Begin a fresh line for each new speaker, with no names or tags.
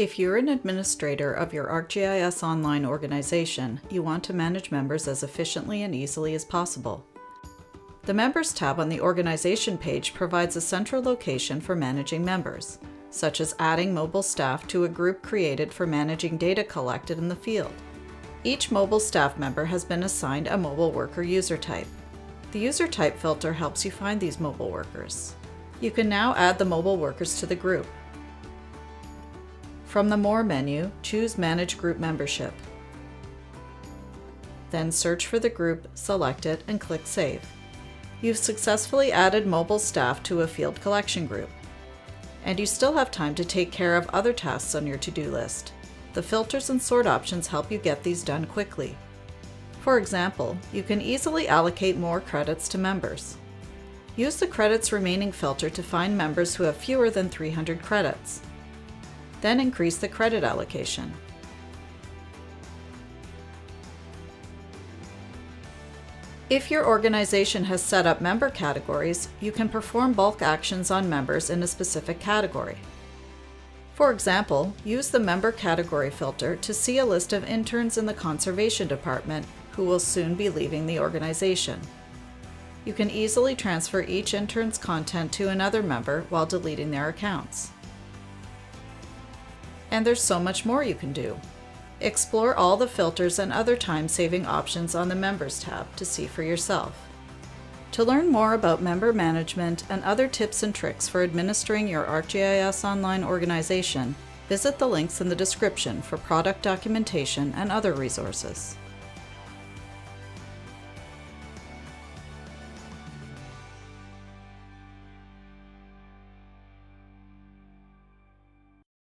If you're an administrator of your ArcGIS Online organization, you want to manage members as efficiently and easily as possible. The Members tab on the Organization page provides a central location for managing members, such as adding mobile staff to a group created for managing data collected in the field. Each mobile staff member has been assigned a mobile worker user type. The user type filter helps you find these mobile workers. You can now add the mobile workers to the group. From the More menu, choose Manage Group Membership. Then search for the group, select it, and click Save. You've successfully added mobile staff to a field collection group. And you still have time to take care of other tasks on your to-do list. The filters and sort options help you get these done quickly. For example, you can easily allocate more credits to members. Use the Credits Remaining filter to find members who have fewer than 300 credits. Then increase the credit allocation. If your organization has set up member categories, you can perform bulk actions on members in a specific category. For example, use the Member Category filter to see a list of interns in the Conservation Department who will soon be leaving the organization. You can easily transfer each intern's content to another member while deleting their accounts. And there's so much more you can do. Explore all the filters and other time-saving options on the Members tab to see for yourself. To learn more about member management and other tips and tricks for administering your ArcGIS Online organization, visit the links in the description for product documentation and other resources.